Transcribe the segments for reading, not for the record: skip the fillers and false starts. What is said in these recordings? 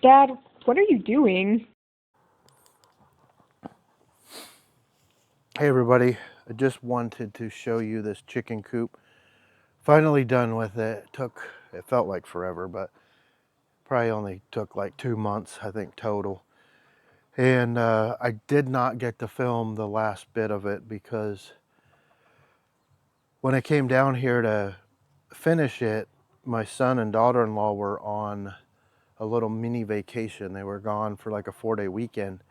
Dad, what are you doing? Hey everybody, I just wanted to show you this chicken coop. Finally done with it. It felt like forever, but probably only took like 2 months, I think, total. And I did not get to film the last bit of it because when I came down here to finish it, my son and daughter-in-law were on a little mini vacation. They were gone for like a 4-day weekend.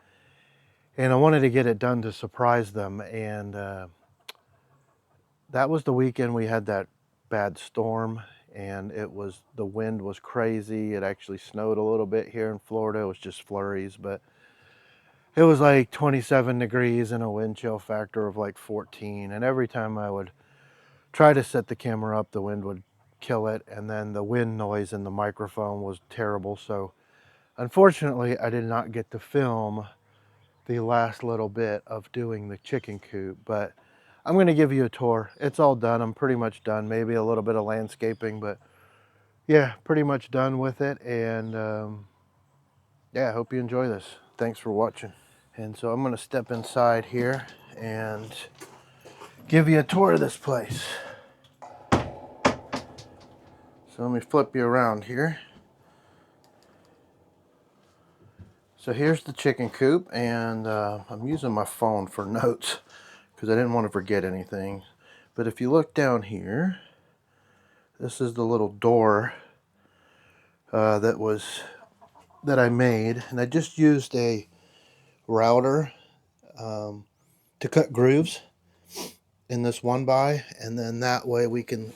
And I wanted to get it done to surprise them. And that was the weekend we had that bad storm, and the wind was crazy. It actually snowed a little bit here in Florida. It was just flurries, but it was like 27 degrees and a wind chill factor of like 14. And every time I would try to set the camera up, the wind would kill it. And then the wind noise in the microphone was terrible. So unfortunately, I did not get to film the last little bit of doing the chicken coop, but I'm going to give you a tour. It's all done. I'm pretty much done. Maybe a little bit of landscaping, but yeah, pretty much done with it. And yeah, I hope you enjoy this. Thanks for watching. And so I'm going to step inside here and give you a tour of this place. So let me flip you around here. So here's the chicken coop, and I'm using my phone for notes because I didn't want to forget anything. But if you look down here, this is the little door that I made, and I just used a router to cut grooves in this 1x, and then that way we can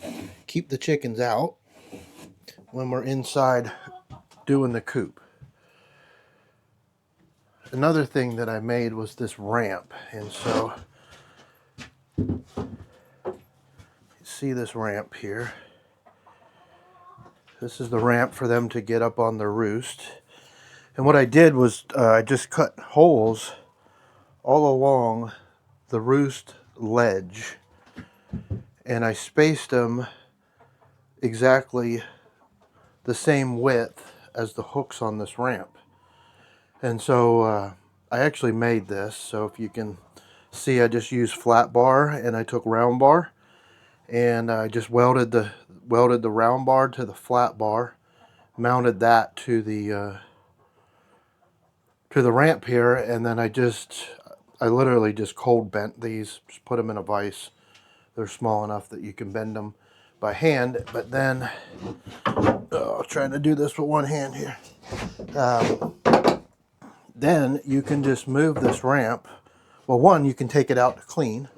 keep the chickens out when we're inside doing the coop. Another thing that I made was this ramp, and so you see this ramp here. This is the ramp for them to get up on their roost. And what I did was I just cut holes all along the roost ledge, and I spaced them exactly the same width as the hooks on this ramp. And so I actually made this, so if you can see, I just used flat bar and I took round bar, and I just welded the round bar to the flat bar, mounted that to the ramp here, and then I literally just cold bent these, just put them in a vise. They're small enough that you can bend them by hand, but then trying to do this with one hand here. Then you can just move this ramp. Well, one, you can take it out to clean,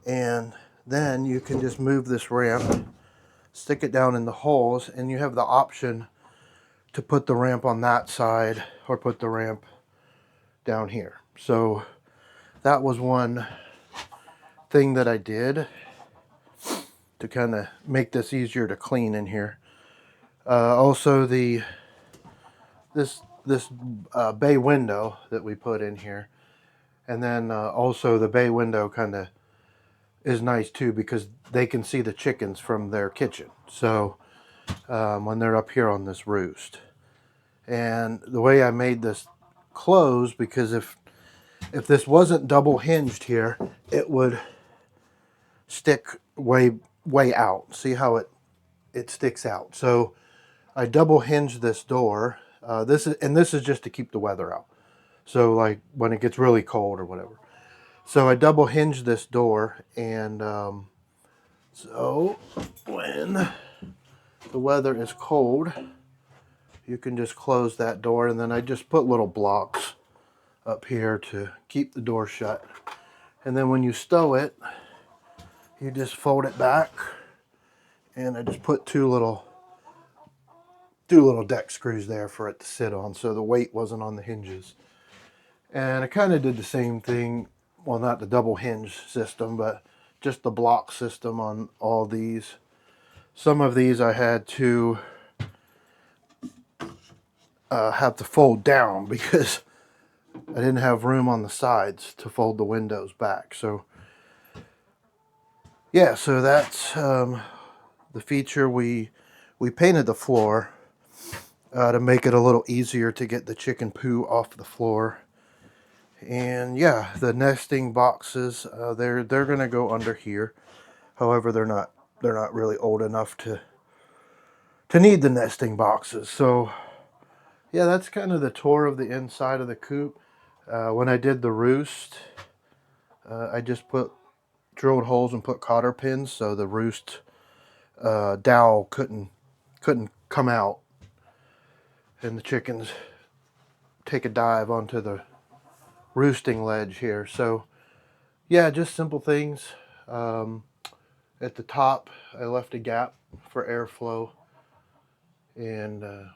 and then you can just move this ramp, stick it down in the holes, and you have the option to put the ramp on that side or put the ramp down here. So that was one thing that I did to kind of make this easier to clean in here. Also, this bay window that we put in here, and then also the bay window kind of is nice too because they can see the chickens from their kitchen. So when they're up here on this roost, and the way I made this close, because if this wasn't double hinged here, it would stick way out. See how it sticks out. So I double hinged this door. This is just to keep the weather out. So like when it gets really cold or whatever. So I double hinged this door, and so when the weather is cold, you can just close that door, and then I just put little blocks up here to keep the door shut. And then when you stow it, you just fold it back, and I just put two little deck screws there for it to sit on, so the weight wasn't on the hinges. And I kind of did the same thing, well, not the double hinge system, but just the block system on all these. Some of these I had to have to fold down because I didn't have room on the sides to fold the windows back. So yeah, so that's the feature. We painted the floor, to make it a little easier to get the chicken poo off the floor. And yeah, the nesting boxes, they're gonna go under here. However, they're not really old enough to need the nesting boxes. So yeah, that's kind of the tour of the inside of the coop. When I did the roost, I just drilled holes and put cotter pins so the roost dowel couldn't come out, and the chickens take a dive onto the roosting ledge here. So yeah, just simple things. At the top, I left a gap for airflow, and of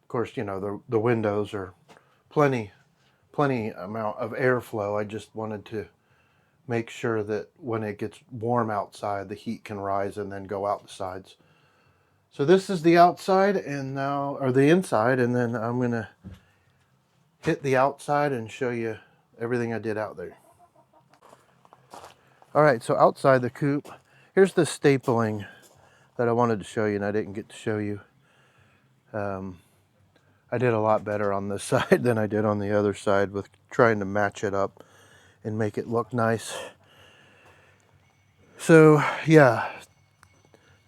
course, you know, the windows are plenty amount of airflow. I just wanted to make sure that when it gets warm outside, the heat can rise and then go out the sides. So this is the outside, and now, or the inside, and then I'm gonna hit the outside and show you everything I did out there. All right, so outside the coop, here's the stapling that I wanted to show you and I didn't get to show you. I did a lot better on this side than I did on the other side with trying to match it up and make it look nice. So yeah,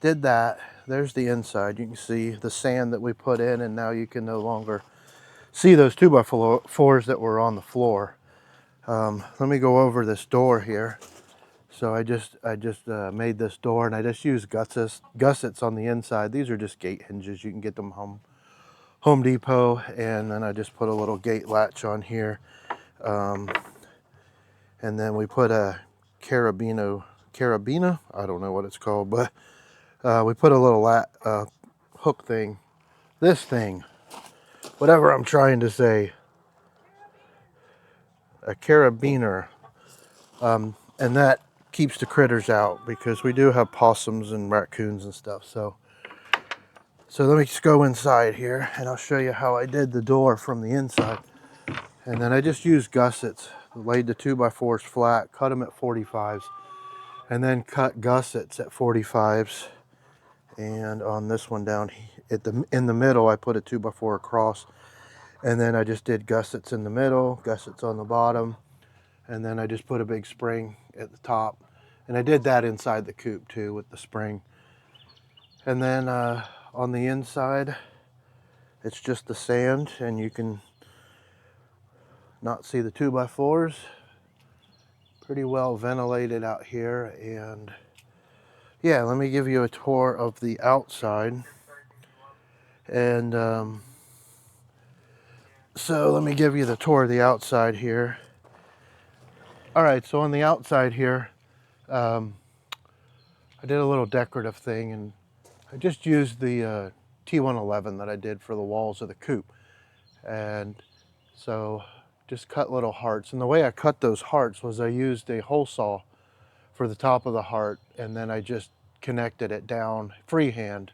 did that. There's the inside. You can see the sand that we put in, and now you can no longer see those 2x4s that were on the floor. Let me go over this door here. So I just made this door, and I just used gussets on the inside. These are just gate hinges. You can get them Home Depot, and then I just put a little gate latch on here. And then we put a carabina, I don't know what it's called, but we put a little hook thing, this thing, whatever I'm trying to say, a carabiner, and that keeps the critters out because we do have possums and raccoons and stuff. So let me just go inside here and I'll show you how I did the door from the inside. And then I just used gussets, laid the 2x4s flat, cut them at 45s, and then cut gussets at 45s. And on this one down in the middle, I put a 2x4 across, and then I just did gussets in the middle, gussets on the bottom, and then I just put a big spring at the top. And I did that inside the coop too with the spring. And then on the inside, it's just the sand, and you can not see the 2x4s. Pretty well ventilated out here. And yeah, let me give you a tour of the outside. And so let me give you the tour of the outside here. All right, so on the outside here, I did a little decorative thing, and I just used the T111 that I did for the walls of the coop. And so just cut little hearts. And the way I cut those hearts was I used a hole saw for the top of the heart, and then I just connected it down freehand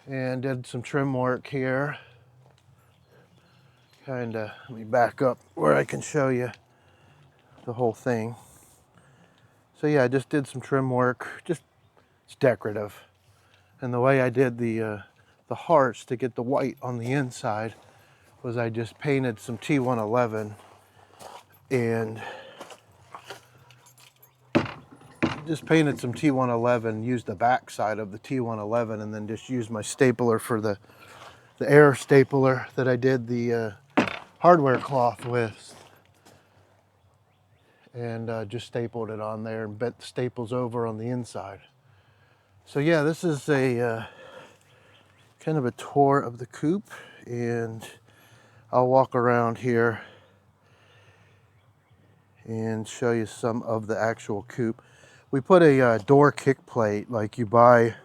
and did some trim work here. Let me back up where I can show you the whole thing. So yeah, I just did some trim work, it's decorative. And the way I did the hearts to get the white on the inside was I just painted some T111 and used the back side of the T111, and then just used my stapler for the air stapler that I did the hardware cloth with, and just stapled it on there and bent the staples over on the inside. So yeah, this is a kind of a tour of the coop, and I'll walk around here and show you some of the actual coop. We put a door kick plate like you buy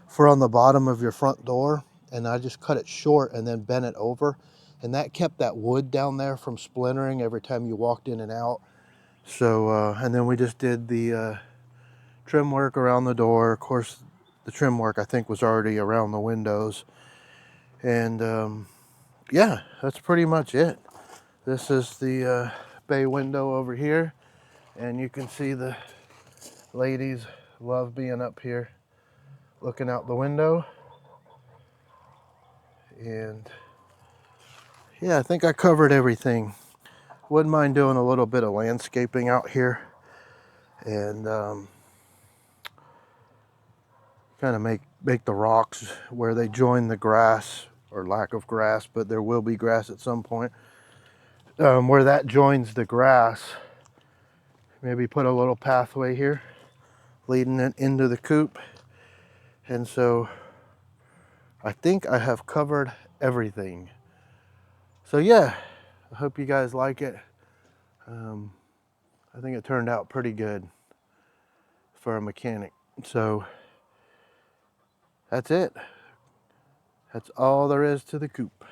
for on the bottom of your front door, and I just cut it short and then bent it over, and that kept that wood down there from splintering every time you walked in and out. So and then we just did the trim work around the door. Of course, the trim work I think was already around the windows. And yeah, that's pretty much it. This is the bay window over here, and you can see the ladies love being up here looking out the window. And yeah, I think I covered everything. Wouldn't mind doing a little bit of landscaping out here, and kind of make the rocks where they join the grass, or lack of grass, but there will be grass at some point, where that joins the grass. Maybe put a little pathway here leading it into the coop. And so I think I have covered everything. So yeah, I hope you guys like it. I think it turned out pretty good for a mechanic. So that's it. That's all there is to the coop.